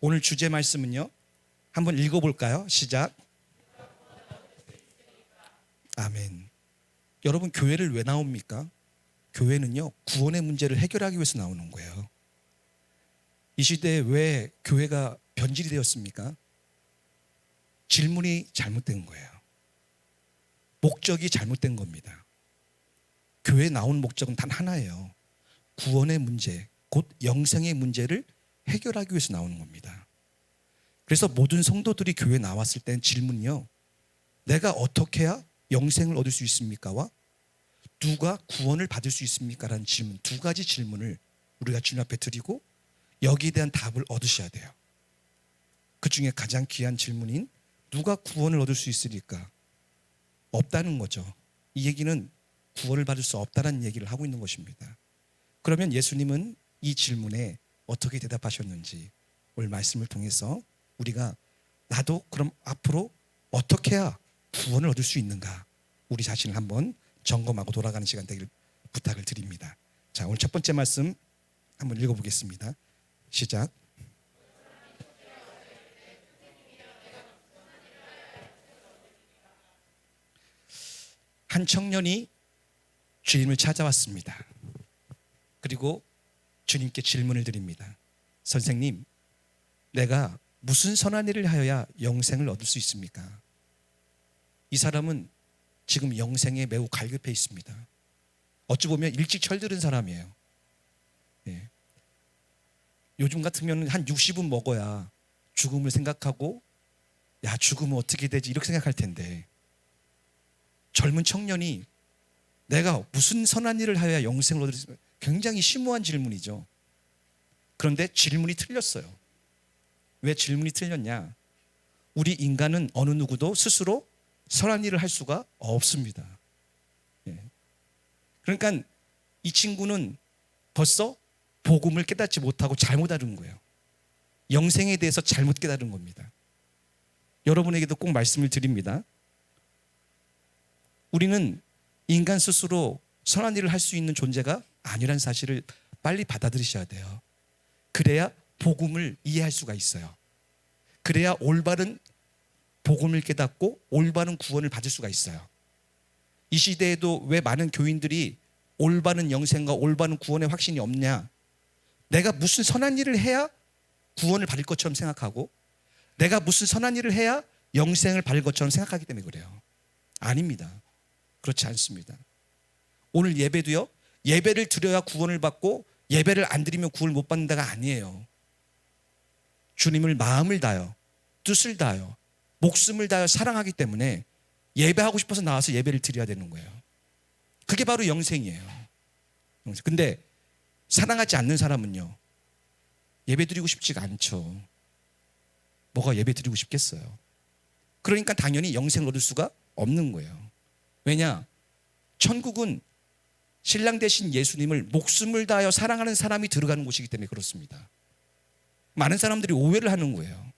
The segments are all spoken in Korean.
오늘 주제 말씀은요, 한번 읽어볼까요? 시작. 아멘. 여러분, 교회를 왜 나옵니까? 교회는요, 구원의 문제를 해결하기 위해서 나오는 거예요. 이 시대에 왜 교회가 변질이 되었습니까? 질문이 잘못된 거예요. 목적이 잘못된 겁니다. 교회에 나온 목적은 단 하나예요. 구원의 문제, 곧 영생의 문제를 해결하기 위해서 나오는 겁니다. 그래서 모든 성도들이 교회에 나왔을 땐 질문이요, 내가 어떻게 해야 영생을 얻을 수 있습니까?와 누가 구원을 받을 수 있습니까? 라는 질문, 두 가지 질문을 우리가 주님 앞에 드리고 여기에 대한 답을 얻으셔야 돼요. 그 중에 가장 귀한 질문인 누가 구원을 얻을 수 있으리까? 없다는 거죠. 이 얘기는 구원을 받을 수 없다는 얘기를 하고 있는 것입니다. 그러면 예수님은 이 질문에 어떻게 대답하셨는지 오늘 말씀을 통해서 우리가 나도 그럼 앞으로 어떻게 해야 구원을 얻을 수 있는가, 우리 자신을 한번 점검하고 돌아가는 시간 되길 부탁을 드립니다. 자, 오늘 첫 번째 말씀 한번 읽어보겠습니다. 시작. 한 청년이 주님을 찾아왔습니다. 그리고 주님께 질문을 드립니다. 선생님, 내가 무슨 선한 일을 하여야 영생을 얻을 수 있습니까? 이 사람은 지금 영생에 매우 갈급해 있습니다. 어찌 보면 일찍 철들은 사람이에요. 네. 요즘 같으면 한 60은 먹어야 죽음을 생각하고, 야, 죽으면 어떻게 되지? 이렇게 생각할 텐데, 젊은 청년이 내가 무슨 선한 일을 하여야 영생을 얻을 수 있습니까? 굉장히 심오한 질문이죠. 그런데 질문이 틀렸어요. 왜 질문이 틀렸냐? 우리 인간은 어느 누구도 스스로 선한 일을 할 수가 없습니다. 그러니까 이 친구는 벌써 복음을 깨닫지 못하고 잘못 알은 거예요. 영생에 대해서 잘못 깨달은 겁니다. 여러분에게도 꼭 말씀을 드립니다. 우리는 인간 스스로 선한 일을 할 수 있는 존재가 아니란 사실을 빨리 받아들이셔야 돼요. 그래야 복음을 이해할 수가 있어요. 그래야 올바른 복음을 깨닫고 올바른 구원을 받을 수가 있어요. 이 시대에도 왜 많은 교인들이 올바른 영생과 올바른 구원의 확신이 없냐? 내가 무슨 선한 일을 해야 구원을 받을 것처럼 생각하고, 내가 무슨 선한 일을 해야 영생을 받을 것처럼 생각하기 때문에 그래요. 아닙니다. 그렇지 않습니다. 오늘 예배도요, 예배를 드려야 구원을 받고 예배를 안 드리면 구원을 못 받는다가 아니에요. 주님을 마음을 다하여, 뜻을 다하여, 목숨을 다하여 사랑하기 때문에 예배하고 싶어서 나와서 예배를 드려야 되는 거예요. 그게 바로 영생이에요. 근데 사랑하지 않는 사람은요, 예배 드리고 싶지가 않죠. 뭐가 예배 드리고 싶겠어요. 그러니까 당연히 영생을 얻을 수가 없는 거예요. 왜냐? 천국은 신랑 되신 예수님을 목숨을 다하여 사랑하는 사람이 들어가는 곳이기 때문에 그렇습니다. 많은 사람들이 오해를 하는 거예요.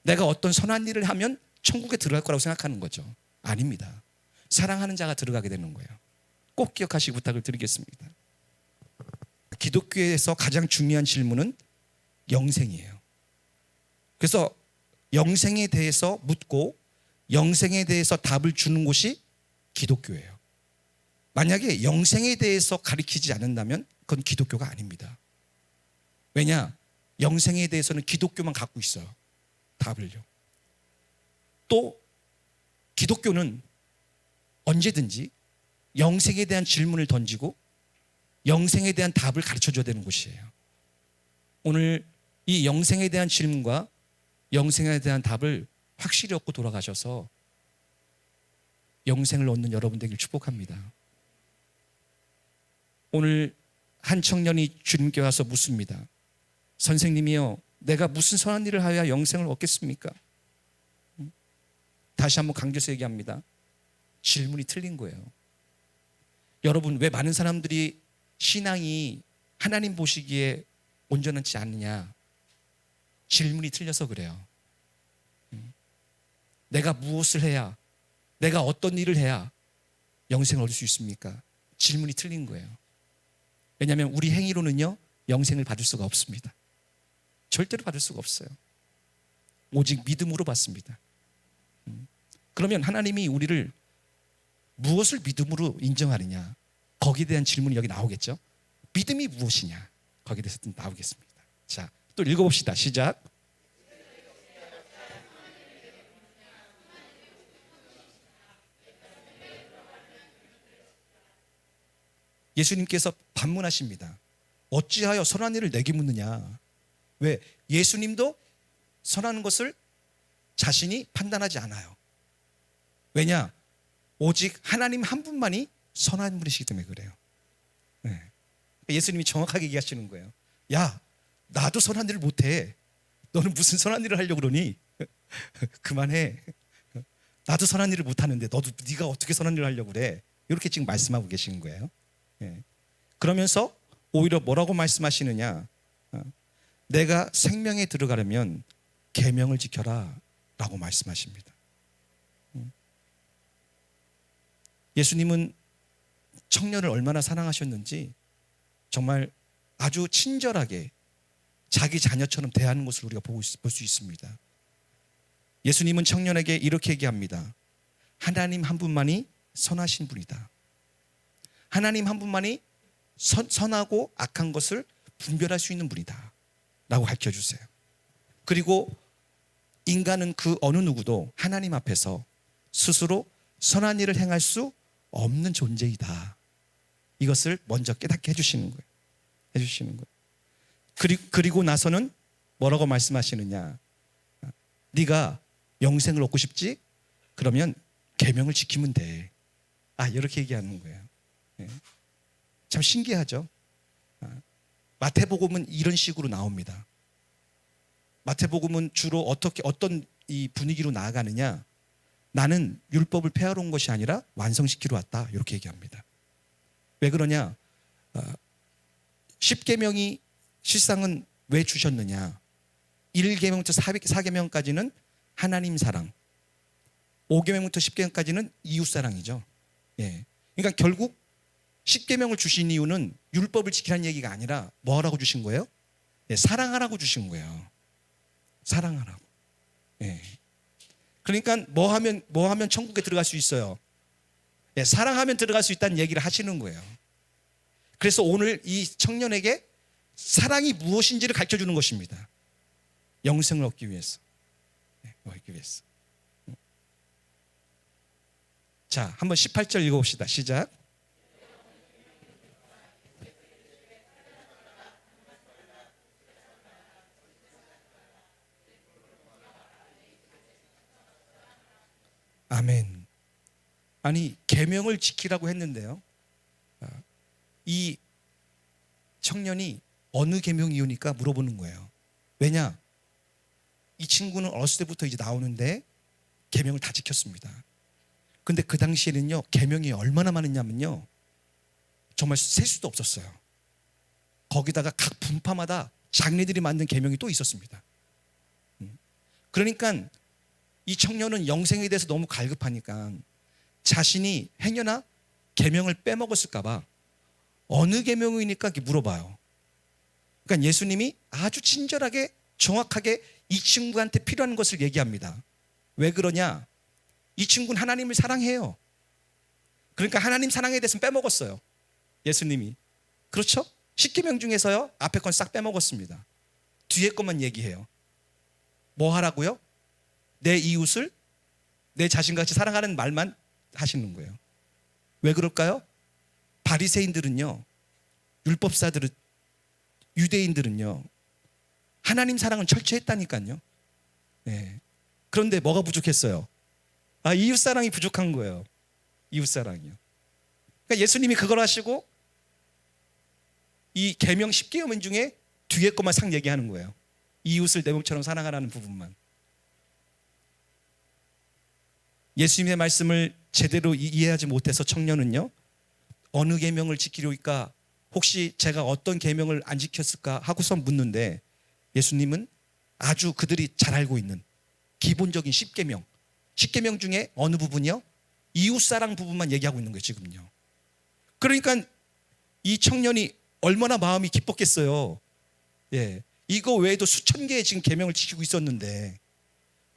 내가 어떤 선한 일을 하면 천국에 들어갈 거라고 생각하는 거죠. 아닙니다. 사랑하는 자가 들어가게 되는 거예요. 꼭 기억하시기 부탁을 드리겠습니다. 기독교에서 가장 중요한 질문은 영생이에요. 그래서 영생에 대해서 묻고 영생에 대해서 답을 주는 곳이 기독교예요. 만약에 영생에 대해서 가르치지 않는다면 그건 기독교가 아닙니다. 왜냐? 영생에 대해서는 기독교만 갖고 있어요. 답을요. 또 기독교는 언제든지 영생에 대한 질문을 던지고 영생에 대한 답을 가르쳐줘야 되는 곳이에요. 오늘 이 영생에 대한 질문과 영생에 대한 답을 확실히 얻고 돌아가셔서 영생을 얻는 여러분 되길 축복합니다. 오늘 한 청년이 주님께 와서 묻습니다. 선생님이요, 내가 무슨 선한 일을 하여야 영생을 얻겠습니까? 다시 한번 강조해서 얘기합니다. 질문이 틀린 거예요. 여러분, 왜 많은 사람들이 신앙이 하나님 보시기에 온전하지 않느냐? 질문이 틀려서 그래요. 내가 무엇을 해야, 내가 어떤 일을 해야 영생을 얻을 수 있습니까? 질문이 틀린 거예요. 왜냐하면 우리 행위로는요, 영생을 받을 수가 없습니다. 절대로 받을 수가 없어요. 오직 믿음으로 받습니다. 그러면 하나님이 우리를 무엇을 믿음으로 인정하느냐, 거기에 대한 질문이 여기 나오겠죠. 믿음이 무엇이냐, 거기에 대해서 좀 나오겠습니다. 자, 또 읽어봅시다. 시작. 예수님께서 반문하십니다. 어찌하여 선한 일을 내게 묻느냐. 왜? 예수님도 선한 것을 자신이 판단하지 않아요. 왜냐? 오직 하나님 한 분만이 선한 분이시기 때문에 그래요. 네. 예수님이 정확하게 얘기하시는 거예요. 야, 나도 선한 일을 못해. 너는 무슨 선한 일을 하려고 그러니? 그만해. 나도 선한 일을 못하는데 네가 어떻게 선한 일을 하려고 그래? 이렇게 지금 말씀하고 계시는 거예요. 네. 그러면서 오히려 뭐라고 말씀하시느냐. 내가 생명에 들어가려면 계명을 지켜라 라고 말씀하십니다. 예수님은 청년을 얼마나 사랑하셨는지 정말 아주 친절하게 자기 자녀처럼 대하는 것을 우리가 볼 수 있습니다. 예수님은 청년에게 이렇게 얘기합니다. 하나님 한 분만이 선하신 분이다. 하나님 한 분만이 선하고 악한 것을 분별할 수 있는 분이다 라고 가르쳐주세요. 그리고 인간은 그 어느 누구도 하나님 앞에서 스스로 선한 일을 행할 수 없는 존재이다. 이것을 먼저 깨닫게 해주시는 거예요. 그리고 나서는 뭐라고 말씀하시느냐. 네가 영생을 얻고 싶지? 그러면 계명을 지키면 돼. 이렇게 얘기하는 거예요. 참 신기하죠. 마태복음은 이런 식으로 나옵니다. 마태복음은 주로 어떤 이 분위기로 나아가느냐. 나는 율법을 폐하러 온 것이 아니라 완성시키러 왔다. 이렇게 얘기합니다. 왜 그러냐? 10계명이 실상은 왜 주셨느냐? 1계명부터 4계명까지는 하나님 사랑, 5계명부터 10계명까지는 이웃 사랑이죠. 예. 그러니까 결국 10계명을 주신 이유는 율법을 지키라는 얘기가 아니라 뭐 하라고 주신 거예요? 예, 사랑하라고 주신 거예요. 사랑하라고. 예. 그러니까 뭐 하면 천국에 들어갈 수 있어요? 예, 사랑하면 들어갈 수 있다는 얘기를 하시는 거예요. 그래서 오늘 이 청년에게 사랑이 무엇인지를 가르쳐 주는 것입니다. 영생을 얻기 위해서. 얻기 위해서. 자, 한번 18절 읽어봅시다. 시작. 아멘. 아니, 계명을 지키라고 했는데요. 이 청년이 어느 계명이오니까 물어보는 거예요. 왜냐? 이 친구는 어렸을 때부터 이제 나오는데 계명을 다 지켰습니다. 근데 그 당시에는요, 계명이 얼마나 많았냐면요, 정말 셀 수도 없었어요. 거기다가 각 분파마다 장례들이 만든 계명이 또 있었습니다. 그러니까 이 청년은 영생에 대해서 너무 갈급하니까 자신이 행여나 계명을 빼먹었을까 봐 어느 계명이니까 이렇게 물어봐요. 그러니까 예수님이 아주 친절하게 정확하게 이 친구한테 필요한 것을 얘기합니다. 왜 그러냐? 이 친구는 하나님을 사랑해요. 그러니까 하나님 사랑에 대해서 빼먹었어요. 예수님이. 그렇죠? 10계명 중에서요, 앞에 건 싹 빼먹었습니다. 뒤에 것만 얘기해요. 뭐 하라고요? 내 이웃을 내 자신같이 사랑하는 말만 하시는 거예요. 왜 그럴까요? 바리새인들은요, 율법사들은, 유대인들은요, 하나님 사랑은 철저했다니까요. 네. 그런데 뭐가 부족했어요? 이웃 사랑이 부족한 거예요. 이웃 사랑이요. 그러니까 예수님이 그걸 하시고 이 계명 10계명 중에 뒤에 것만 싹 얘기하는 거예요. 이웃을 내 몸처럼 사랑하라는 부분만. 예수님의 말씀을 제대로 이해하지 못해서 청년은요, 어느 계명을 지키려니까 혹시 제가 어떤 계명을 안 지켰을까 하고서 묻는데, 예수님은 아주 그들이 잘 알고 있는 기본적인 10계명 중에 어느 부분이요? 이웃사랑 부분만 얘기하고 있는 거예요, 지금요. 그러니까 이 청년이 얼마나 마음이 기뻤겠어요. 예, 이거 외에도 수천 개의 지금 계명을 지키고 있었는데,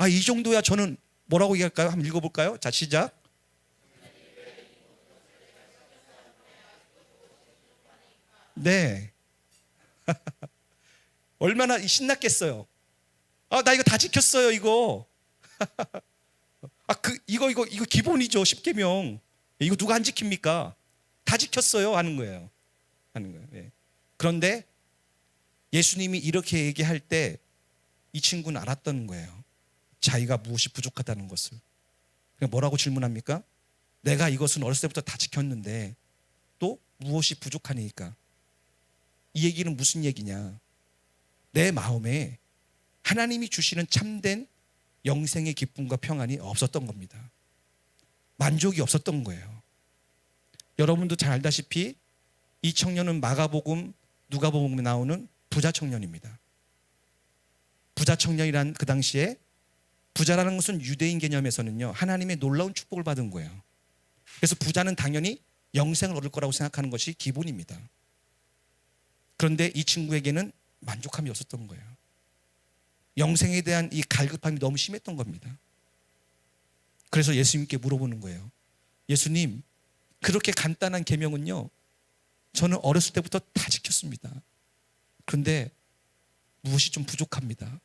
이 정도야 저는 뭐라고 얘기할까요? 한번 읽어볼까요? 자, 시작. 네. 얼마나 신났겠어요. 나 이거 다 지켰어요, 이거. 이거 기본이죠, 십계명. 이거 누가 안 지킵니까? 다 지켰어요, 하는 거예요. 예. 그런데 예수님이 이렇게 얘기할 때 이 친구는 알았던 거예요. 자기가 무엇이 부족하다는 것을. 뭐라고 질문합니까? 내가 이것은 어렸을 때부터 다 지켰는데 또 무엇이 부족하니까. 이 얘기는 무슨 얘기냐? 내 마음에 하나님이 주시는 참된 영생의 기쁨과 평안이 없었던 겁니다. 만족이 없었던 거예요. 여러분도 잘 알다시피 이 청년은 마가복음, 누가복음에 나오는 부자 청년입니다. 부자 청년이란 그 당시에 부자라는 것은 유대인 개념에서는요, 하나님의 놀라운 축복을 받은 거예요. 그래서 부자는 당연히 영생을 얻을 거라고 생각하는 것이 기본입니다. 그런데 이 친구에게는 만족함이 없었던 거예요. 영생에 대한 이 갈급함이 너무 심했던 겁니다. 그래서 예수님께 물어보는 거예요. 예수님, 그렇게 간단한 계명은요, 저는 어렸을 때부터 다 지켰습니다. 그런데 무엇이 좀 부족합니다.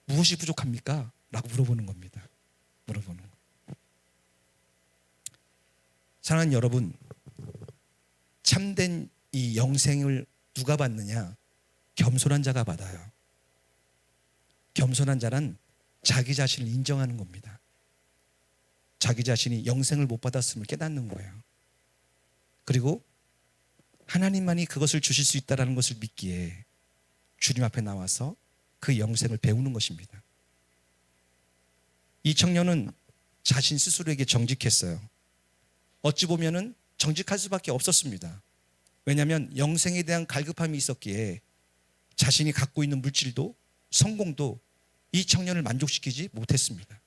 무엇이 부족합니까? 라고 물어보는 겁니다. 물어보는 거. 사랑하는 여러분, 참된 이 영생을 누가 받느냐? 겸손한 자가 받아요. 겸손한 자란 자기 자신을 인정하는 겁니다. 자기 자신이 영생을 못 받았음을 깨닫는 거예요. 그리고 하나님만이 그것을 주실 수 있다는 것을 믿기에 주님 앞에 나와서 그 영생을 배우는 것입니다. 이 청년은 자신 스스로에게 정직했어요. 어찌 보면은 정직할 수밖에 없었습니다. 왜냐하면 영생에 대한 갈급함이 있었기에 자신이 갖고 있는 물질도 성공도 이 청년을 만족시키지 못했습니다.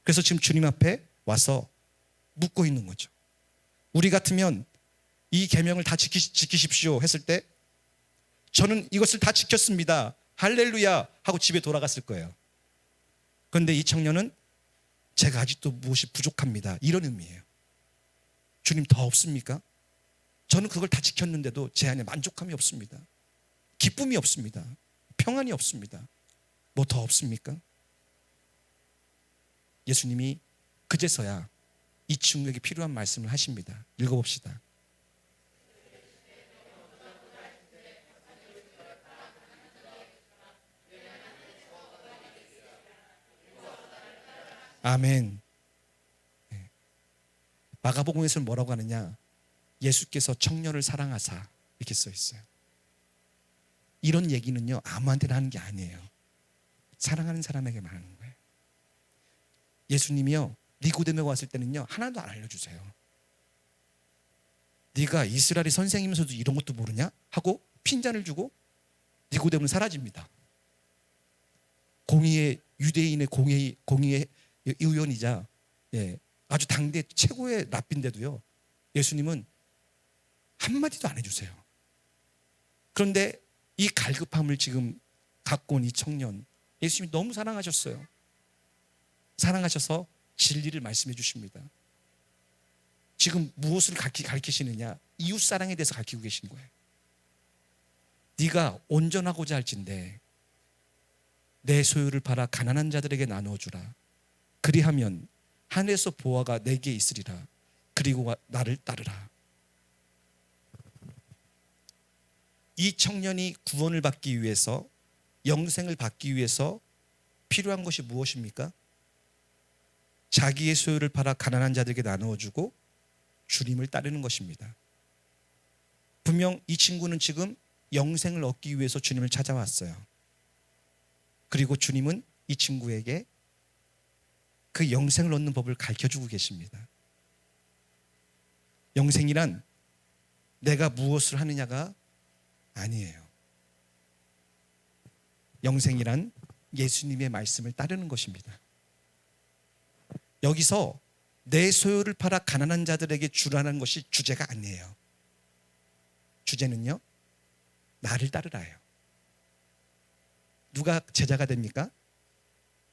그래서 지금 주님 앞에 와서 묻고 있는 거죠. 우리 같으면 이 계명을 다 지키십시오 했을 때 저는 이것을 다 지켰습니다. 할렐루야 하고 집에 돌아갔을 거예요. 그런데 이 청년은 제가 아직도 무엇이 부족합니다. 이런 의미예요. 주님, 더 없습니까? 저는 그걸 다 지켰는데도 제 안에 만족함이 없습니다. 기쁨이 없습니다. 평안이 없습니다. 뭐 더 없습니까? 예수님이 그제서야 이 친구에게 필요한 말씀을 하십니다. 읽어봅시다. 아멘. 네. 마가복음에서는 뭐라고 하느냐? 예수께서 청년을 사랑하사 이렇게 써 있어요. 이런 얘기는요, 아무한테나 하는 게 아니에요. 사랑하는 사람에게만 하는 거예요. 예수님이요, 니고데모에 왔을 때는요, 하나도 안 알려주세요. 네가 이스라엘의 선생이면서도 이런 것도 모르냐? 하고 핀잔을 주고 니고데모는 사라집니다. 유대인의 공의의 의원이자 아주 당대 최고의 랍비인데도요, 예수님은 한마디도 안 해주세요. 그런데 이 갈급함을 지금 갖고 온 이 청년, 예수님이 너무 사랑하셨어요. 사랑하셔서 진리를 말씀해 주십니다. 지금 무엇을 가르치시느냐? 이웃사랑에 대해서 가르치고 계신 거예요. 네가 온전하고자 할진대 내 소유를 팔아 가난한 자들에게 나누어 주라. 그리하면 하늘에서 보화가 내게 있으리라. 그리고 나를 따르라. 이 청년이 구원을 받기 위해서, 영생을 받기 위해서 필요한 것이 무엇입니까? 자기의 소유를 팔아 가난한 자들에게 나누어 주고 주님을 따르는 것입니다. 분명 이 친구는 지금 영생을 얻기 위해서 주님을 찾아왔어요. 그리고 주님은 이 친구에게 그 영생을 얻는 법을 가르쳐주고 계십니다. 영생이란 내가 무엇을 하느냐가 아니에요. 영생이란 예수님의 말씀을 따르는 것입니다. 여기서 내 소유를 팔아 가난한 자들에게 주라는 것이 주제가 아니에요. 주제는요, 나를 따르라예요. 누가 제자가 됩니까?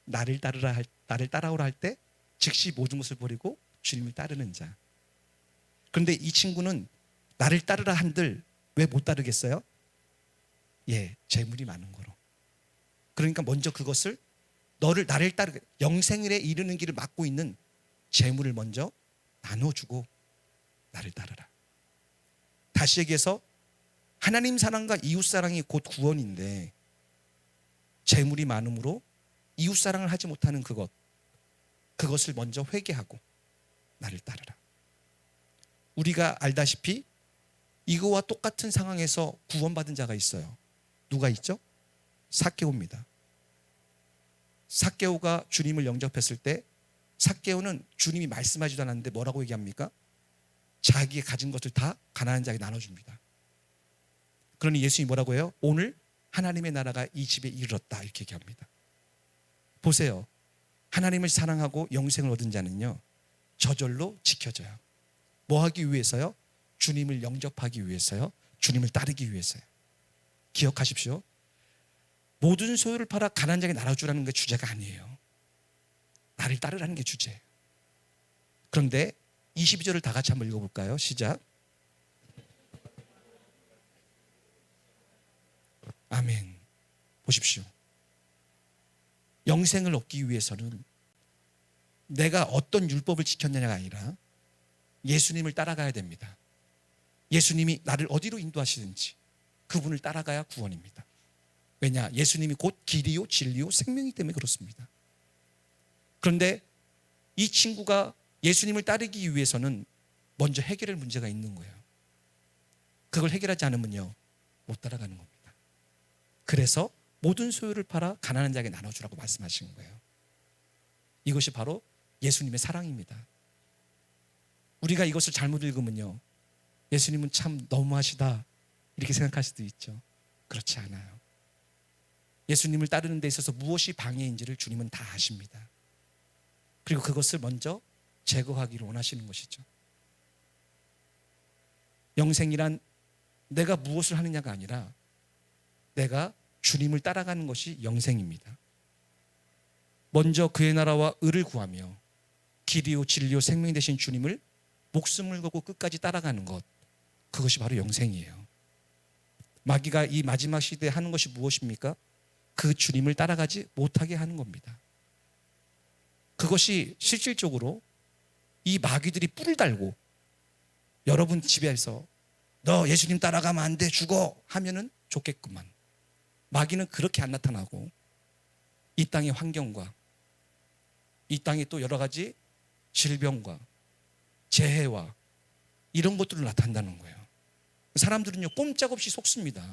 나를 따라오라 할 때 즉시 모든 것을 버리고 주님을 따르는 자. 그런데 이 친구는 나를 따르라 한들 왜 못 따르겠어요? 재물이 많은 거로. 그러니까 먼저 그것을 나를 따르게 영생에 이르는 길을 막고 있는 재물을 먼저 나눠주고 나를 따르라. 다시 얘기해서 하나님 사랑과 이웃 사랑이 곧 구원인데 재물이 많음으로 이웃 사랑을 하지 못하는 그것을 먼저 회개하고 나를 따르라. 우리가 알다시피 이거와 똑같은 상황에서 구원받은 자가 있어요. 누가 있죠? 삭개오입니다. 삭개오가 주님을 영접했을 때 삭개오는 주님이 말씀하지도 않았는데 뭐라고 얘기합니까? 자기의 가진 것을 다 가난한 자에게 나눠줍니다. 그러니 예수님이 뭐라고 해요? 오늘 하나님의 나라가 이 집에 이르렀다 이렇게 얘기합니다. 보세요. 하나님을 사랑하고 영생을 얻은 자는요 저절로 지켜져요. 뭐 하기 위해서요? 주님을 영접하기 위해서요. 주님을 따르기 위해서요. 기억하십시오. 모든 소유를 팔아 가난한 자에게 나눠주라는 게 주제가 아니에요. 나를 따르라는 게 주제예요. 그런데 22절을 다 같이 한번 읽어볼까요? 시작. 아멘. 보십시오. 영생을 얻기 위해서는 내가 어떤 율법을 지켰느냐가 아니라 예수님을 따라가야 됩니다. 예수님이 나를 어디로 인도하시는지 그분을 따라가야 구원입니다. 왜냐? 예수님이 곧 길이요 진리요 생명이기 때문에 그렇습니다. 그런데 이 친구가 예수님을 따르기 위해서는 먼저 해결할 문제가 있는 거예요. 그걸 해결하지 않으면요 못 따라가는 겁니다. 그래서 모든 소유를 팔아 가난한 자에게 나눠주라고 말씀하신 거예요. 이것이 바로 예수님의 사랑입니다. 우리가 이것을 잘못 읽으면요 예수님은 참 너무하시다 이렇게 생각할 수도 있죠. 그렇지 않아요. 예수님을 따르는 데 있어서 무엇이 방해인지를 주님은 다 아십니다. 그리고 그것을 먼저 제거하기를 원하시는 것이죠. 영생이란 내가 무엇을 하느냐가 아니라 내가 주님을 따라가는 것이 영생입니다. 먼저 그의 나라와 의를 구하며 길이요 진리요 생명이 되신 주님을 목숨을 걸고 끝까지 따라가는 것, 그것이 바로 영생이에요. 마귀가 이 마지막 시대에 하는 것이 무엇입니까? 그 주님을 따라가지 못하게 하는 겁니다. 그것이 실질적으로 이 마귀들이 뿔을 달고 여러분 집에서 너 예수님 따라가면 안 돼 죽어 하면은 좋겠구만. 마귀는 그렇게 안 나타나고 이 땅의 환경과 이 땅의 또 여러 가지 질병과 재해와 이런 것들로 나타난다는 거예요. 사람들은요 꼼짝없이 속습니다.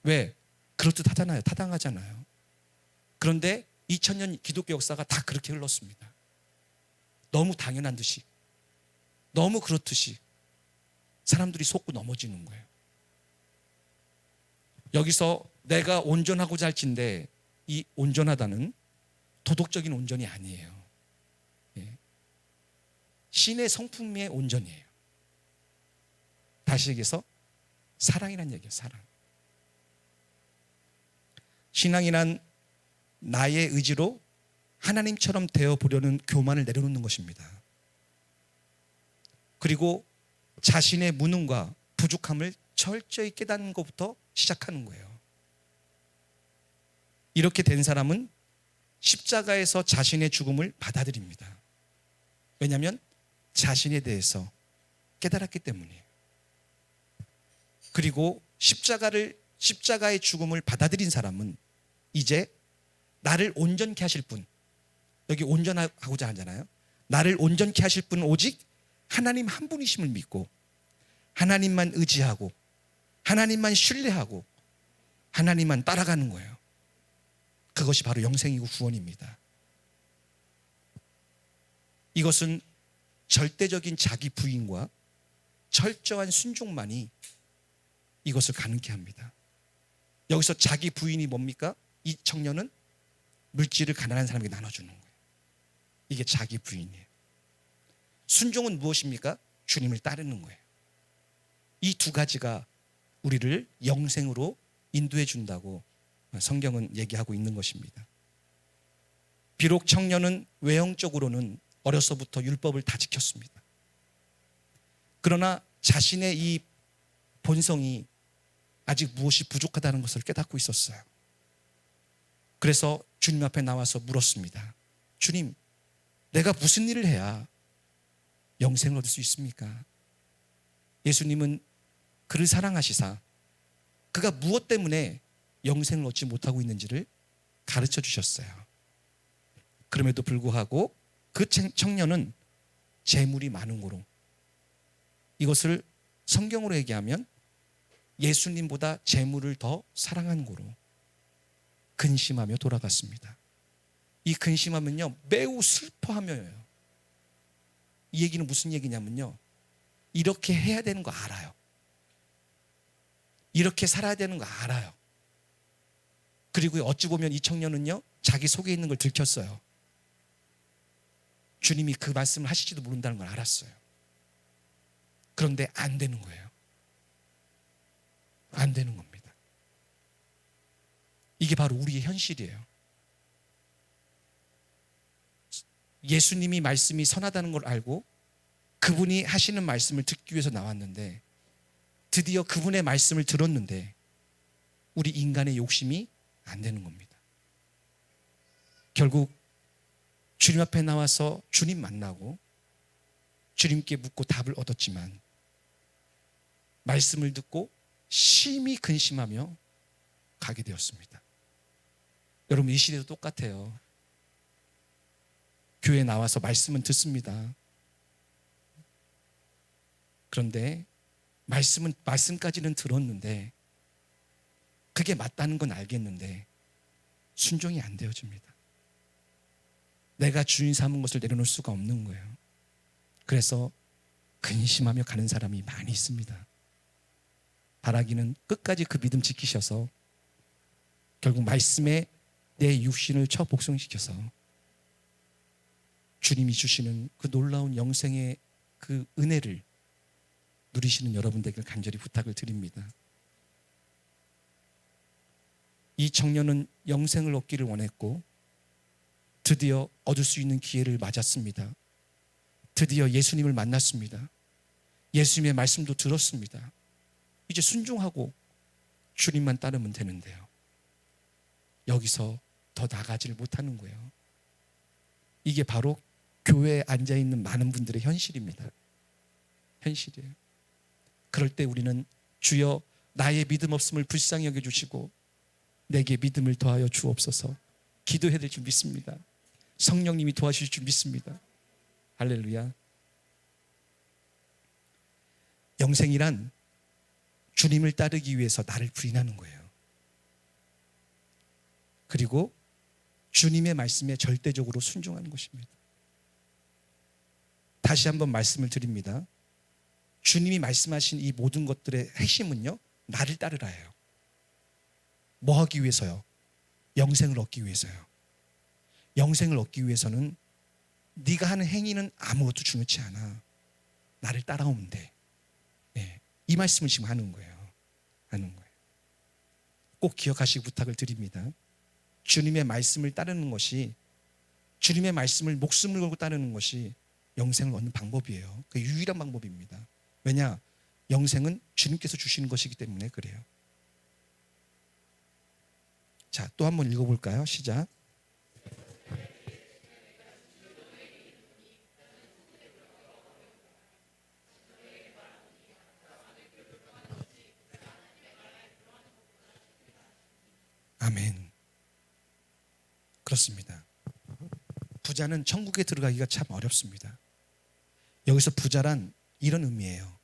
왜? 그렇듯 하잖아요. 타당하잖아요. 그런데 2000년 기독교 역사가 다 그렇게 흘렀습니다. 너무 당연한 듯이, 너무 그렇듯이 사람들이 속고 넘어지는 거예요. 여기서 내가 온전하고자 할진데 이 온전하다는 도덕적인 온전이 아니에요. 신의 성품의 온전이에요. 다시 얘기해서 사랑이란 얘기예요. 사랑. 신앙이란 나의 의지로 하나님처럼 되어보려는 교만을 내려놓는 것입니다. 그리고 자신의 무능과 부족함을 철저히 깨닫는 것부터 시작하는 거예요. 이렇게 된 사람은 십자가에서 자신의 죽음을 받아들입니다. 왜냐하면 자신에 대해서 깨달았기 때문이에요. 그리고 십자가의 죽음을 받아들인 사람은 이제 나를 온전케 하실 분, 여기 온전하고자 하잖아요. 나를 온전케 하실 분은 오직 하나님 한 분이심을 믿고 하나님만 의지하고 하나님만 신뢰하고 하나님만 따라가는 거예요. 그것이 바로 영생이고 구원입니다. 이것은 절대적인 자기 부인과 철저한 순종만이 이것을 가능케 합니다. 여기서 자기 부인이 뭡니까? 이 청년은 물질을 가난한 사람에게 나눠주는 거예요. 이게 자기 부인이에요. 순종은 무엇입니까? 주님을 따르는 거예요. 이 두 가지가 우리를 영생으로 인도해 준다고 성경은 얘기하고 있는 것입니다. 비록 청년은 외형적으로는 어려서부터 율법을 다 지켰습니다. 그러나 자신의 이 본성이 아직 무엇이 부족하다는 것을 깨닫고 있었어요. 그래서 주님 앞에 나와서 물었습니다. 주님, 내가 무슨 일을 해야 영생을 얻을 수 있습니까? 예수님은 그를 사랑하시사 그가 무엇 때문에 영생을 얻지 못하고 있는지를 가르쳐 주셨어요. 그럼에도 불구하고 그 청년은 재물이 많은 고로, 이것을 성경으로 얘기하면 예수님보다 재물을 더 사랑한 고로 근심하며 돌아갔습니다. 이 근심하면요, 매우 슬퍼하며요. 이 얘기는 무슨 얘기냐면요, 이렇게 해야 되는 거 알아요. 이렇게 살아야 되는 거 알아요. 그리고 어찌 보면 이 청년은요, 자기 속에 있는 걸 들켰어요. 주님이 그 말씀을 하실지도 모른다는 걸 알았어요. 그런데 안 되는 거예요. 안 되는 겁니다. 이게 바로 우리의 현실이에요. 예수님이 말씀이 선하다는 걸 알고 그분이 하시는 말씀을 듣기 위해서 나왔는데, 드디어 그분의 말씀을 들었는데 우리 인간의 욕심이 안 되는 겁니다. 결국 주님 앞에 나와서 주님 만나고 주님께 묻고 답을 얻었지만 말씀을 듣고 심히 근심하며 가게 되었습니다. 여러분, 이 시대도 똑같아요. 교회에 나와서 말씀은 듣습니다. 그런데 말씀까지는 들었는데 그게 맞다는 건 알겠는데 순종이 안 되어집니다. 내가 주인 삼은 것을 내려놓을 수가 없는 거예요. 그래서 근심하며 가는 사람이 많이 있습니다. 바라기는 끝까지 그 믿음 지키셔서 결국 말씀에 내 육신을 처 복종시켜서 주님이 주시는 그 놀라운 영생의 그 은혜를 누리시는 여러분 되길 간절히 부탁을 드립니다. 이 청년은 영생을 얻기를 원했고 드디어 얻을 수 있는 기회를 맞았습니다. 드디어 예수님을 만났습니다. 예수님의 말씀도 들었습니다. 이제 순종하고 주님만 따르면 되는데요, 여기서 더 나가지를 못하는 거예요. 이게 바로 교회에 앉아있는 많은 분들의 현실입니다. 현실이에요. 그럴 때 우리는 주여 나의 믿음 없음을 불쌍히 여겨주시고 내게 믿음을 더하여 주옵소서 기도해야 될 줄 믿습니다. 성령님이 도와주실 줄 믿습니다. 할렐루야. 영생이란 주님을 따르기 위해서 나를 부인하는 거예요. 그리고 주님의 말씀에 절대적으로 순종하는 것입니다. 다시 한번 말씀을 드립니다. 주님이 말씀하신 이 모든 것들의 핵심은요, 나를 따르라예요. 뭐 하기 위해서요? 영생을 얻기 위해서요. 영생을 얻기 위해서는 네가 하는 행위는 아무것도 중요치 않아. 나를 따라오면 돼. 네, 이 말씀을 지금 하는 거예요. 꼭 기억하시기 부탁을 드립니다. 주님의 말씀을 따르는 것이, 주님의 말씀을 목숨을 걸고 따르는 것이 영생을 얻는 방법이에요. 그 유일한 방법입니다. 왜냐? 영생은 주님께서 주시는 것이기 때문에 그래요. 자, 또 한번 읽어볼까요? 시작. 아멘. 그렇습니다. 부자는 천국에 들어가기가 참 어렵습니다. 여기서 부자란 이런 의미예요.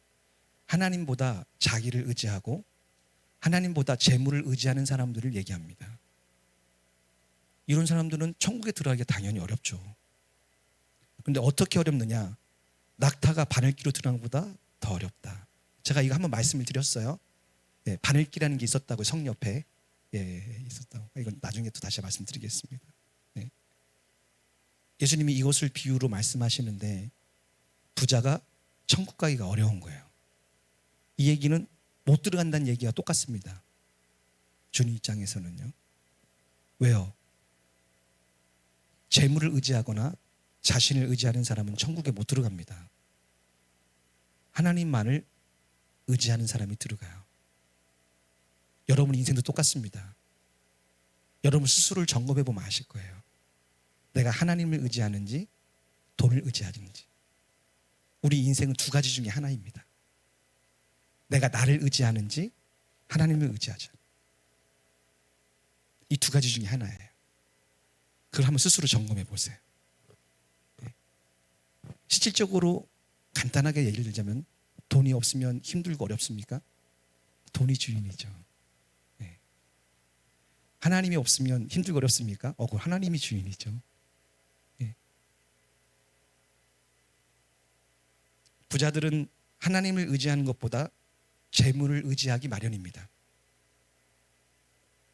하나님보다 자기를 의지하고 하나님보다 재물을 의지하는 사람들을 얘기합니다. 이런 사람들은 천국에 들어가기가 당연히 어렵죠. 그런데 어떻게 어렵느냐? 낙타가 바늘기로 들어가는 것보다 더 어렵다. 제가 이거 한번 말씀을 드렸어요. 예, 바늘기라는 게 있었다고, 성 옆에. 있었다고. 이건 나중에 또 다시 말씀드리겠습니다. 네. 예수님이 이것을 비유로 말씀하시는데 부자가 천국 가기가 어려운 거예요. 이 얘기는 못 들어간다는 얘기가 똑같습니다. 주님 입장에서는요. 왜요? 재물을 의지하거나 자신을 의지하는 사람은 천국에 못 들어갑니다. 하나님만을 의지하는 사람이 들어가요. 여러분 인생도 똑같습니다. 여러분 스스로를 점검해 보면 아실 거예요. 내가 하나님을 의지하는지 돈을 의지하는지. 우리 인생은 두 가지 중에 하나입니다. 내가 나를 의지하는지 하나님을 의지하자. 이 두 가지 중에 하나예요. 그걸 한번 스스로 점검해 보세요. 실질적으로 간단하게 예를 들자면 돈이 없으면 힘들고 어렵습니까? 돈이 주인이죠. 네. 하나님이 없으면 힘들고 어렵습니까? 그 하나님이 주인이죠. 네. 부자들은 하나님을 의지하는 것보다 재물을 의지하기 마련입니다.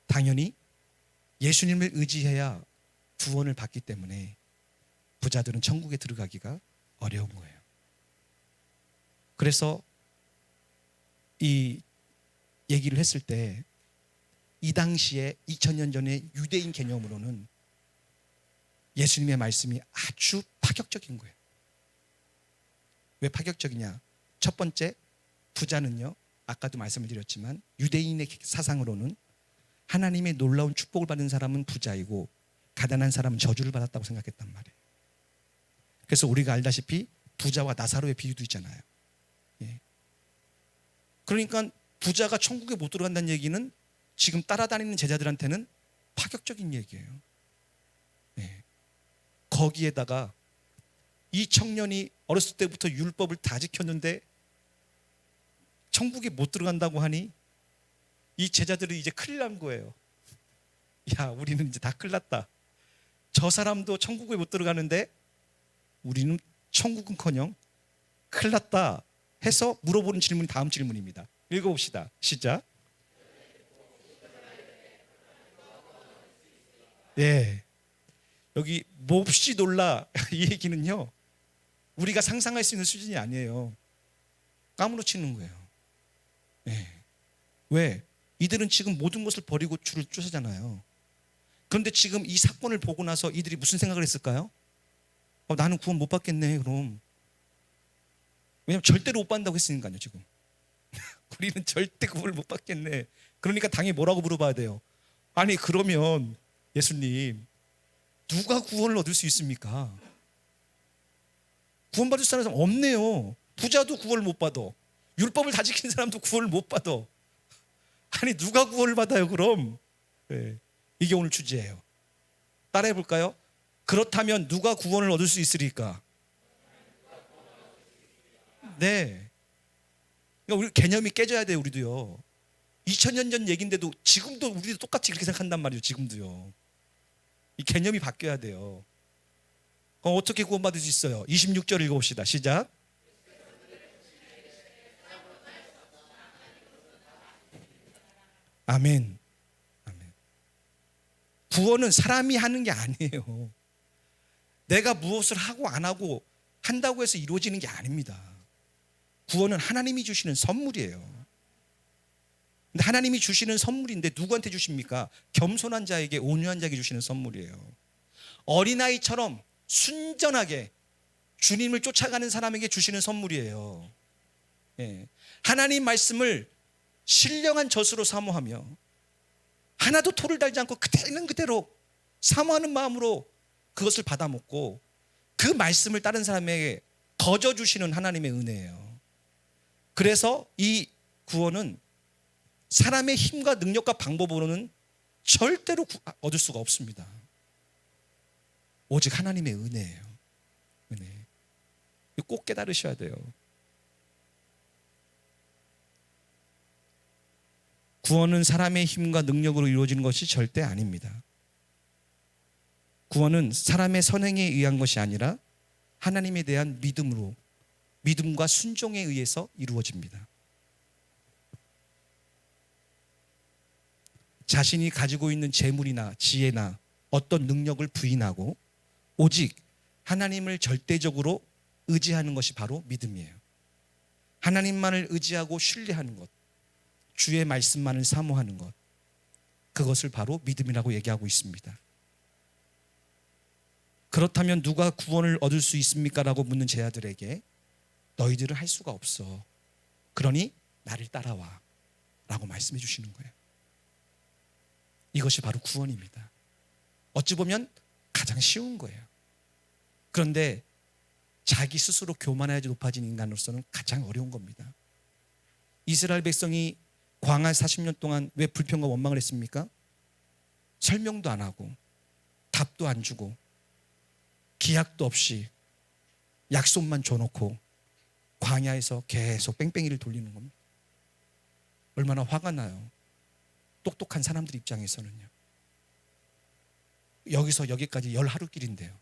당연히 예수님을 의지해야 구원을 받기 때문에 부자들은 천국에 들어가기가 어려운 거예요. 그래서 이 얘기를 했을 때 이 당시에 2000년 전에 유대인 개념으로는 예수님의 말씀이 아주 파격적인 거예요. 왜 파격적이냐? 첫 번째, 부자는요, 아까도 말씀을 드렸지만 유대인의 사상으로는 하나님의 놀라운 축복을 받은 사람은 부자이고 가난한 사람은 저주를 받았다고 생각했단 말이에요. 그래서 우리가 알다시피 부자와 나사로의 비유도 있잖아요. 예. 그러니까 부자가 천국에 못 들어간다는 얘기는 지금 따라다니는 제자들한테는 파격적인 얘기예요. 예. 거기에다가 이 청년이 어렸을 때부터 율법을 다 지켰는데 천국에 못 들어간다고 하니 이 제자들이 이제 큰일 난 거예요. 야, 우리는 이제 다 큰일 났다. 저 사람도 천국에 못 들어가는데 우리는 천국은커녕 큰일 났다 해서 물어보는 질문이 다음 질문입니다. 읽어봅시다. 시작. 예. 여기 몹시 놀라 이 얘기는요, 우리가 상상할 수 있는 수준이 아니에요. 까무러치는 거예요. 예. 왜? 이들은 지금 모든 것을 버리고 주를 쫓아잖아요. 그런데 지금 이 사건을 보고 나서 이들이 무슨 생각을 했을까요? 나는 구원 못 받겠네 그럼. 왜냐면 절대로 못 받는다고 했으니까요. 지금 우리는 절대 구원을 못 받겠네. 그러니까 당연히 뭐라고 물어봐야 돼요? 아니 그러면 예수님, 누가 구원을 얻을 수 있습니까? 구원받을 사람은 없네요. 부자도 구원을 못 받아. 율법을 다 지킨 사람도 구원을 못 받아. 아니 누가 구원을 받아요 그럼? 네. 이게 오늘 주제예요. 따라해 볼까요? 그렇다면 누가 구원을 얻을 수 있으리까? 네. 그러니까 우리 개념이 깨져야 돼요. 우리도요. 2000년 전 얘기인데도 지금도 우리도 똑같이 그렇게 생각한단 말이에요. 지금도요. 이 개념이 바뀌어야 돼요. 어떻게 구원받을 수 있어요? 26절 읽어봅시다. 시작. 아멘. 아멘. 구원은 사람이 하는 게 아니에요. 내가 무엇을 하고 안 하고 한다고 해서 이루어지는 게 아닙니다. 구원은 하나님이 주시는 선물이에요. 근데 하나님이 주시는 선물인데 누구한테 주십니까? 겸손한 자에게, 온유한 자에게 주시는 선물이에요. 어린아이처럼 순전하게 주님을 쫓아가는 사람에게 주시는 선물이에요. 예. 하나님 말씀을 신령한 젖으로 사모하며 하나도 토를 달지 않고 그대는 그대로 사모하는 마음으로 그것을 받아 먹고 그 말씀을 다른 사람에게 거저 주시는 하나님의 은혜예요. 그래서 이 구원은 사람의 힘과 능력과 방법으로는 절대로 얻을 수가 없습니다. 오직 하나님의 은혜예요. 은혜. 꼭 깨달으셔야 돼요. 구원은 사람의 힘과 능력으로 이루어지는 것이 절대 아닙니다. 구원은 사람의 선행에 의한 것이 아니라 하나님에 대한 믿음으로, 믿음과 순종에 의해서 이루어집니다. 자신이 가지고 있는 재물이나 지혜나 어떤 능력을 부인하고 오직 하나님을 절대적으로 의지하는 것이 바로 믿음이에요. 하나님만을 의지하고 신뢰하는 것, 주의 말씀만을 사모하는 것, 그것을 바로 믿음이라고 얘기하고 있습니다. 그렇다면 누가 구원을 얻을 수 있습니까? 라고 묻는 제 아들에게 너희들은 할 수가 없어. 그러니 나를 따라와 라고 말씀해 주시는 거예요. 이것이 바로 구원입니다. 어찌 보면 가장 쉬운 거예요. 그런데 자기 스스로 교만해야지 높아진 인간으로서는 가장 어려운 겁니다. 이스라엘 백성이 광야 40년 동안 왜 불평과 원망을 했습니까? 설명도 안 하고 답도 안 주고 기약도 없이 약속만 줘놓고 광야에서 계속 뺑뺑이를 돌리는 겁니다. 얼마나 화가 나요. 똑똑한 사람들 입장에서는요. 여기서 여기까지 10하루길인데요.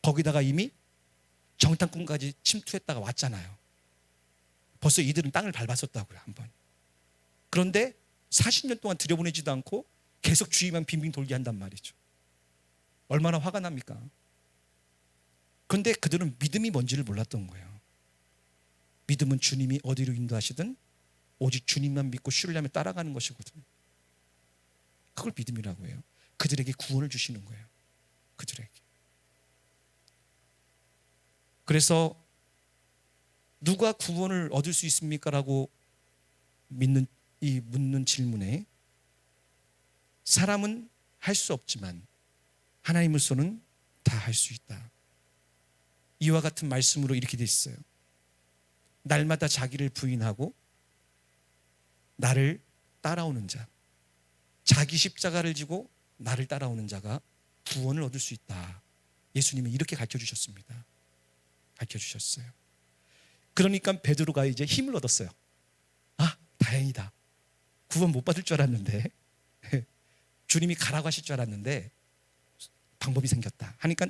거기다가 이미 정탐꾼까지 침투했다가 왔잖아요. 벌써 이들은 땅을 밟았었다고요, 한번. 그런데 40년 동안 들여보내지도 않고 계속 주위만 빙빙 돌게 한단 말이죠. 얼마나 화가 납니까? 그런데 그들은 믿음이 뭔지를 몰랐던 거예요. 믿음은 주님이 어디로 인도하시든 오직 주님만 믿고 신뢰하며 따라가는 것이거든요. 그걸 믿음이라고 해요. 그들에게 구원을 주시는 거예요. 그들에게. 그래서 누가 구원을 얻을 수 있습니까? 라고 묻는 질문에 사람은 할 수 없지만 하나님으로서는 다 할 수 있다. 이와 같은 말씀으로 이렇게 돼 있어요. 날마다 자기를 부인하고 나를 따라오는 자, 자기 십자가를 지고 나를 따라오는 자가 구원을 얻을 수 있다. 예수님이 이렇게 가르쳐 주셨습니다. 가르쳐 주셨어요. 그러니까 베드로가 이제 힘을 얻었어요. 아, 다행이다. 구원 못 받을 줄 알았는데 주님이 가라고 하실 줄 알았는데 방법이 생겼다 하니까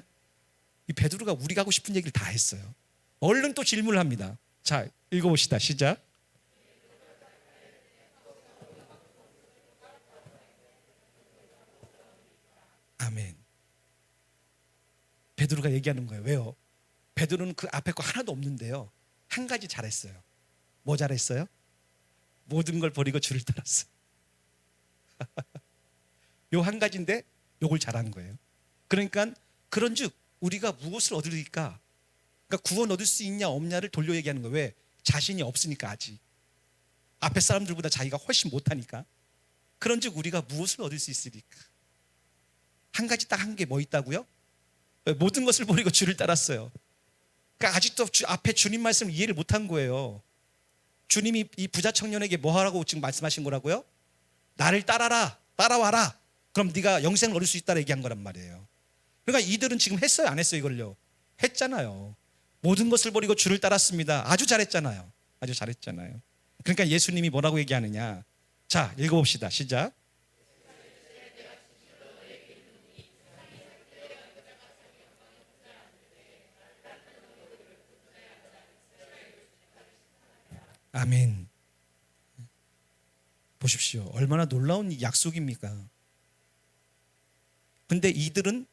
이 베드로가 우리가 하고 싶은 얘기를 다 했어요. 얼른 또 질문을 합니다. 자, 읽어봅시다. 시작. 아멘. 베드로가 얘기하는 거예요. 왜요? 베드로는 그 앞에 거 하나도 없는데요. 한 가지 잘했어요. 뭐 잘했어요? 모든 걸 버리고 주를 따랐어요. 요 한 가지인데 요걸 잘한 거예요. 그러니까 그런즉 우리가 무엇을 얻으리까? 그러니까 구원 얻을 수 있냐 없냐를 돌려 얘기하는 거예요. 왜? 자신이 없으니까 아직. 앞에 사람들보다 자기가 훨씬 못하니까. 그런즉 우리가 무엇을 얻을 수 있으리까? 한 가지 딱 한 게 뭐 있다고요? 모든 것을 버리고 주를 따랐어요. 그러니까 아직도 앞에 주님 말씀을 이해를 못한 거예요. 주님이 이 부자 청년에게 뭐 하라고 지금 말씀하신 거라고요? 나를 따라라, 따라와라. 그럼 네가 영생을 얻을 수 있다고 얘기한 거란 말이에요. 그러니까 이들은 지금 했어요, 안 했어요, 이걸요? 했잖아요. 모든 것을 버리고 주를 따랐습니다. 아주 잘했잖아요. 아주 잘했잖아요. 그러니까 예수님이 뭐라고 얘기하느냐? 자, 읽어봅시다. 시작. 아멘. 보십시오. 얼마나 놀라운 약속입니까? 근데 이들은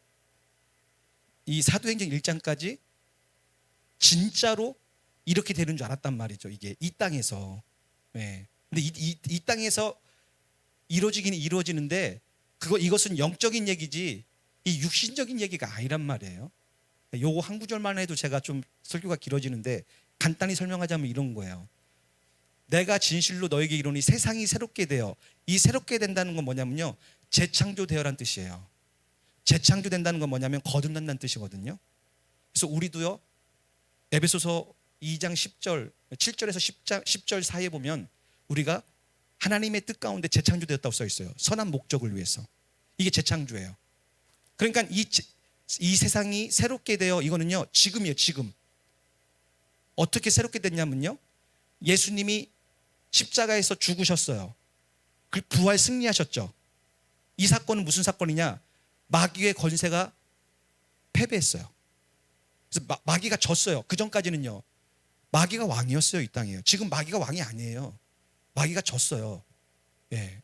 이 사도행전 1장까지 진짜로 이렇게 되는 줄 알았단 말이죠. 이게 이 땅에서. 네. 근데 이 땅에서 이루어지긴 이루어지는데 이것은 영적인 얘기지 이 육신적인 얘기가 아니란 말이에요. 요거 한 구절만 해도 제가 좀 설교가 길어지는데 간단히 설명하자면 이런 거예요. 내가 진실로 너에게 이르노니 세상이 새롭게 되어, 이 새롭게 된다는 건 뭐냐면요, 재창조되어란 뜻이에요. 재창조된다는 건 뭐냐면 거듭난다는 뜻이거든요. 그래서 우리도요, 에베소서 2장 10절, 7절에서 10절 사이에 보면 우리가 하나님의 뜻 가운데 재창조되었다고 써 있어요. 선한 목적을 위해서. 이게 재창조예요. 그러니까 이 세상이 새롭게 되어, 이거는요 지금이에요. 지금 어떻게 새롭게 됐냐면요, 예수님이 십자가에서 죽으셨어요. 그 부활 승리하셨죠. 이 사건은 무슨 사건이냐? 마귀의 권세가 패배했어요. 그래서 마귀가 졌어요. 그 전까지는요 마귀가 왕이었어요. 이 땅이에요. 지금 마귀가 왕이 아니에요. 마귀가 졌어요. 예.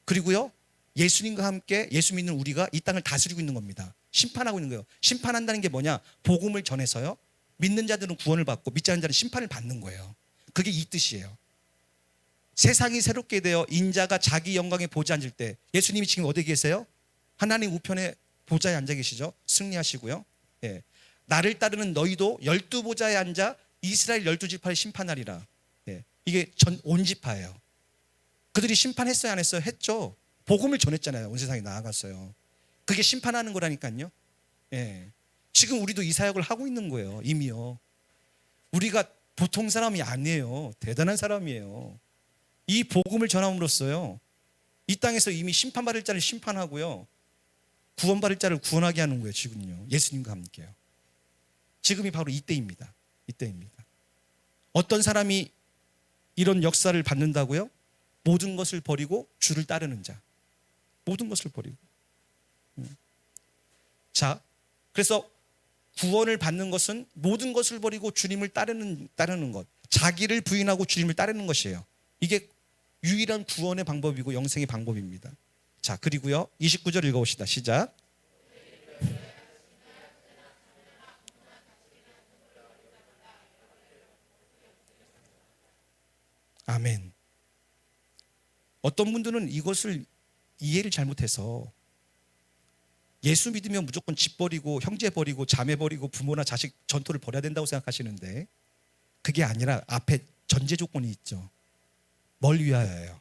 그리고요 예수님과 함께 예수 믿는 우리가 이 땅을 다스리고 있는 겁니다. 심판하고 있는 거예요. 심판한다는 게 뭐냐? 복음을 전해서요, 믿는 자들은 구원을 받고 믿지 않는 자는 심판을 받는 거예요. 그게 이 뜻이에요. 세상이 새롭게 되어 인자가 자기 영광에 보좌에 앉을 때, 예수님이 지금 어디 계세요? 하나님 우편에 보좌에 앉아 계시죠. 승리하시고요. 예. 나를 따르는 너희도 12보좌에 앉아 이스라엘 12지파를 심판하리라. 예. 이게 온 지파예요. 그들이 심판했어요, 안 했어요? 했죠. 복음을 전했잖아요. 온 세상에 나아갔어요. 그게 심판하는 거라니까요. 예. 지금 우리도 이 사역을 하고 있는 거예요. 이미요. 우리가 보통 사람이 아니에요. 대단한 사람이에요. 이 복음을 전함으로써요, 이 땅에서 이미 심판받을 자를 심판하고요, 구원받을 자를 구원하게 하는 거예요. 지금요. 예수님과 함께요. 지금이 바로 이때입니다. 이때입니다. 어떤 사람이 이런 역사를 받는다고요? 모든 것을 버리고 주를 따르는 자. 모든 것을 버리고. 자, 그래서 구원을 받는 것은 모든 것을 버리고 주님을 따르는 것. 자기를 부인하고 주님을 따르는 것이에요. 이게 유일한 구원의 방법이고 영생의 방법입니다. 자, 그리고요, 29절 읽어봅시다. 시작. 아멘. 어떤 분들은 이것을 이해를 잘못해서 예수 믿으면 무조건 집 버리고 형제 버리고 자매 버리고 부모나 자식 전토를 벌여야 된다고 생각하시는데, 그게 아니라 앞에 전제 조건이 있죠. 뭘 위하여요?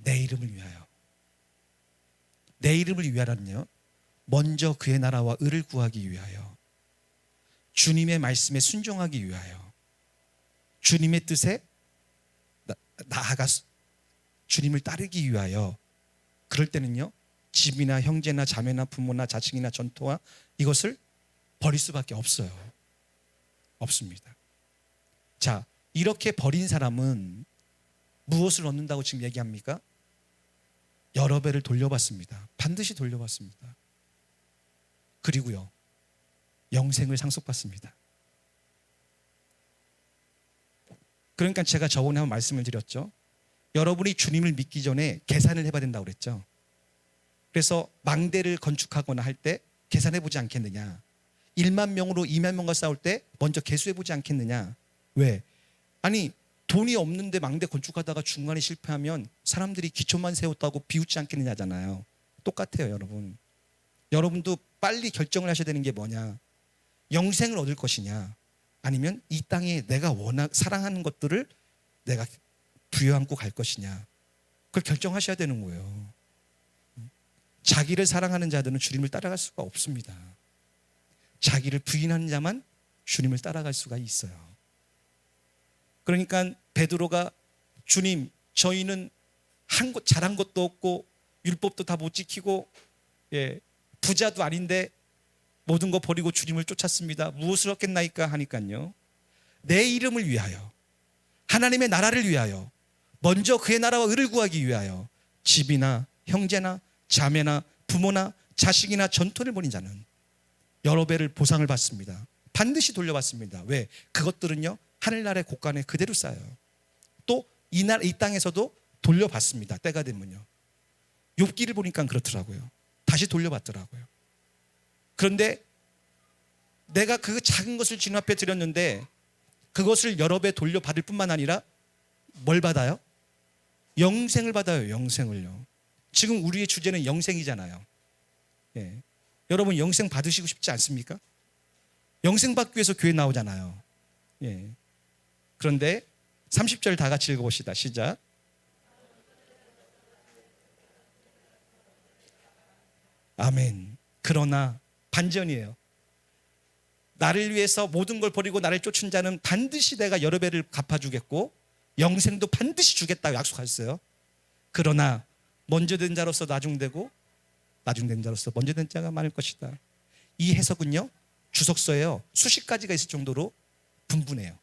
내 이름을 위하여. 내 이름을 위하라는요, 먼저 그의 나라와 의를 구하기 위하여, 주님의 말씀에 순종하기 위하여, 주님의 뜻에 나아가 주님을 따르기 위하여. 그럴 때는요, 집이나 형제나 자매나 부모나 자식이나 전토와 이것을 버릴 수밖에 없어요. 없습니다. 자, 이렇게 버린 사람은 무엇을 얻는다고 지금 얘기합니까? 여러 배를 돌려받습니다. 반드시 돌려받습니다. 그리고요, 영생을 상속받습니다. 그러니까 제가 저번에 한번 말씀을 드렸죠. 여러분이 주님을 믿기 전에 계산을 해봐야 된다고 그랬죠. 그래서 망대를 건축하거나 할 때 계산해 보지 않겠느냐. 1만 명으로 2만 명과 싸울 때 먼저 계수해 보지 않겠느냐. 왜? 아니, 돈이 없는데 망대 건축하다가 중간에 실패하면 사람들이 기초만 세웠다고 비웃지 않겠느냐잖아요. 똑같아요, 여러분. 여러분도 빨리 결정을 하셔야 되는 게 뭐냐. 영생을 얻을 것이냐, 아니면 이 땅에 내가 워낙 사랑하는 것들을 내가 부여안고 갈 것이냐. 그걸 결정하셔야 되는 거예요. 자기를 사랑하는 자들은 주님을 따라갈 수가 없습니다. 자기를 부인하는 자만 주님을 따라갈 수가 있어요. 그러니까 베드로가, 주님, 저희는 잘한 것도 없고 율법도 다 못 지키고, 예, 부자도 아닌데 모든 거 버리고 주님을 쫓았습니다. 무엇을 얻겠나이까 하니까요, 내 이름을 위하여, 하나님의 나라를 위하여, 먼저 그의 나라와 의를 구하기 위하여 집이나 형제나 자매나 부모나 자식이나 전토를 벌인 자는 여러 배를 보상을 받습니다. 반드시 돌려받습니다. 왜? 그것들은요, 하늘나라의 곳간에 그대로 쌓여요. 또 이 땅에서도 돌려받습니다. 때가 되면요. 욥기를 보니까 그렇더라고요. 다시 돌려받더라고요. 그런데 내가 그 작은 것을 주님 앞에 드렸는데 그것을 여러 배 돌려받을 뿐만 아니라 뭘 받아요? 영생을 받아요. 영생을요. 지금 우리의 주제는 영생이잖아요. 예. 여러분, 영생 받으시고 싶지 않습니까? 영생 받기 위해서 교회 나오잖아요. 예. 그런데 30절 다 같이 읽어봅시다. 시작. 아멘. 그러나 반전이에요. 나를 위해서 모든 걸 버리고 나를 쫓은 자는 반드시 내가 여러 배를 갚아주겠고 영생도 반드시 주겠다고 약속하셨어요. 그러나 먼저 된 자로서 나중되고 나중된 자로서 먼저 된 자가 많을 것이다. 이 해석은요, 주석서에요, 수십 가지가 있을 정도로 분분해요.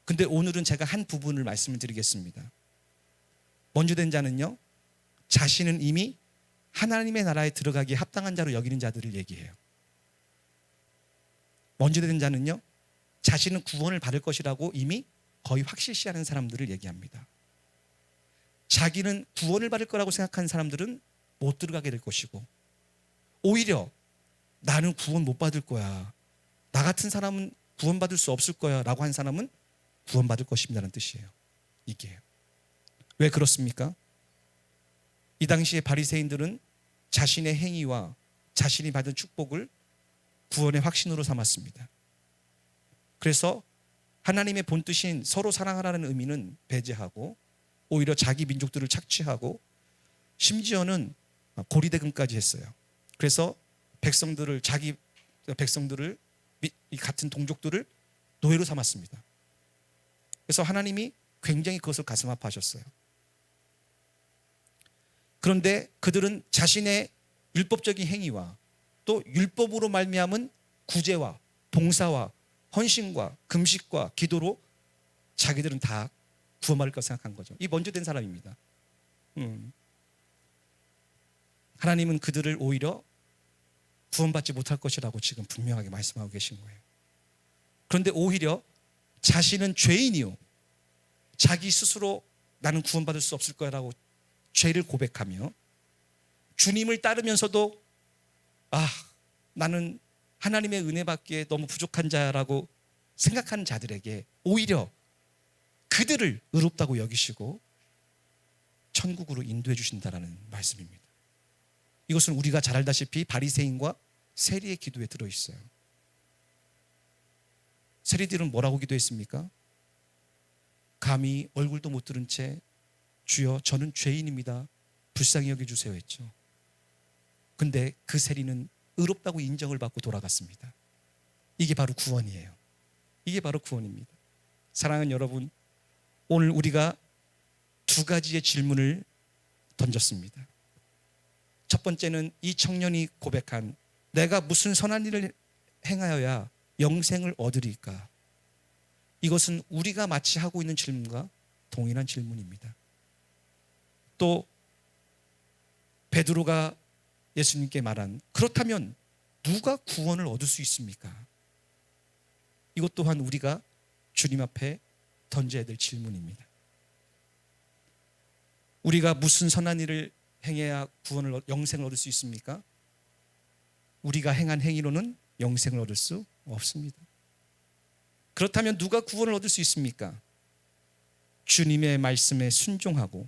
근데 오늘은 제가 한 부분을 말씀을 드리겠습니다. 먼저 된 자는요, 자신은 이미 하나님의 나라에 들어가기에 합당한 자로 여기는 자들을 얘기해요. 먼저 된 자는요, 자신은 구원을 받을 것이라고 이미 거의 확실시하는 사람들을 얘기합니다. 자기는 구원을 받을 거라고 생각하는 사람들은 못 들어가게 될 것이고, 오히려 나는 구원 못 받을 거야, 나 같은 사람은 구원받을 수 없을 거야 라고 한 사람은 구원받을 것입니다라는 뜻이에요. 이게 왜 그렇습니까? 이 당시에 바리새인들은 자신의 행위와 자신이 받은 축복을 구원의 확신으로 삼았습니다. 그래서 하나님의 본뜻인 서로 사랑하라는 의미는 배제하고 오히려 자기 민족들을 착취하고 심지어는 고리대금까지 했어요. 그래서 자기 백성들을 이 같은 동족들을 노예로 삼았습니다. 그래서 하나님이 굉장히 그것을 가슴 아파하셨어요. 그런데 그들은 자신의 율법적인 행위와 또 율법으로 말미암은 구제와 봉사와 헌신과 금식과 기도로 자기들은 다 구원받을 것 생각한 거죠. 이 먼저 된 사람입니다. 하나님은 그들을 오히려 구원받지 못할 것이라고 지금 분명하게 말씀하고 계신 거예요. 그런데 오히려 자신은 죄인이요, 자기 스스로 나는 구원받을 수 없을 거라고 죄를 고백하며 주님을 따르면서도 나는 하나님의 은혜받기에 너무 부족한 자라고 생각하는 자들에게 오히려 그들을 의롭다고 여기시고 천국으로 인도해 주신다라는 말씀입니다. 이것은 우리가 잘 알다시피 바리새인과 세리의 기도에 들어있어요. 세리들은 뭐라고 기도했습니까? 감히 얼굴도 못 들은 채 주여 저는 죄인입니다, 불쌍히 여겨주세요 했죠. 근데 그 세리는 의롭다고 인정을 받고 돌아갔습니다. 이게 바로 구원이에요. 이게 바로 구원입니다. 사랑하는 여러분, 오늘 우리가 두 가지의 질문을 던졌습니다. 첫 번째는 이 청년이 고백한 내가 무슨 선한 일을 행하여야 영생을 얻으리까? 이것은 우리가 마치 하고 있는 질문과 동일한 질문입니다. 또 베드로가 예수님께 말한 그렇다면 누가 구원을 얻을 수 있습니까? 이것 또한 우리가 주님 앞에 던져야 될 질문입니다. 우리가 무슨 선한 일을 행해야 영생을 얻을 수 있습니까? 우리가 행한 행위로는 영생을 얻을 수 없습니다. 그렇다면 누가 구원을 얻을 수 있습니까? 주님의 말씀에 순종하고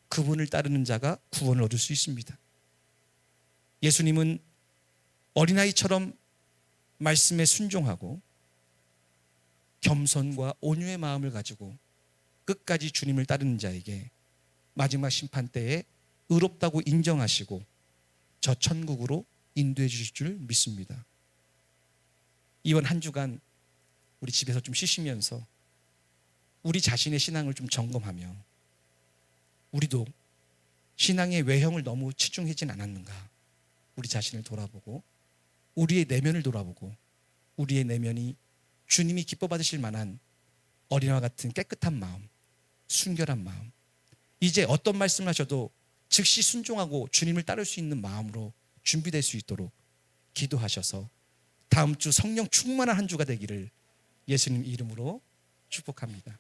그분을 따르는 자가 구원을 얻을 수 있습니다. 예수님은 어린아이처럼 말씀에 순종하고 겸손과 온유의 마음을 가지고 끝까지 주님을 따르는 자에게 마지막 심판 때에 의롭다고 인정하시고 저 천국으로 인도해 주실 줄 믿습니다. 이번 한 주간 우리 집에서 좀 쉬시면서 우리 자신의 신앙을 좀 점검하며 우리도 신앙의 외형을 너무 치중하진 않았는가, 우리 자신을 돌아보고 우리의 내면을 돌아보고 우리의 내면이 주님이 기뻐 받으실 만한 어린아이와 같은 깨끗한 마음, 순결한 마음, 이제 어떤 말씀을 하셔도 즉시 순종하고 주님을 따를 수 있는 마음으로 준비될 수 있도록 기도하셔서 다음 주 성령 충만한 한 주가 되기를 예수님 이름으로 축복합니다.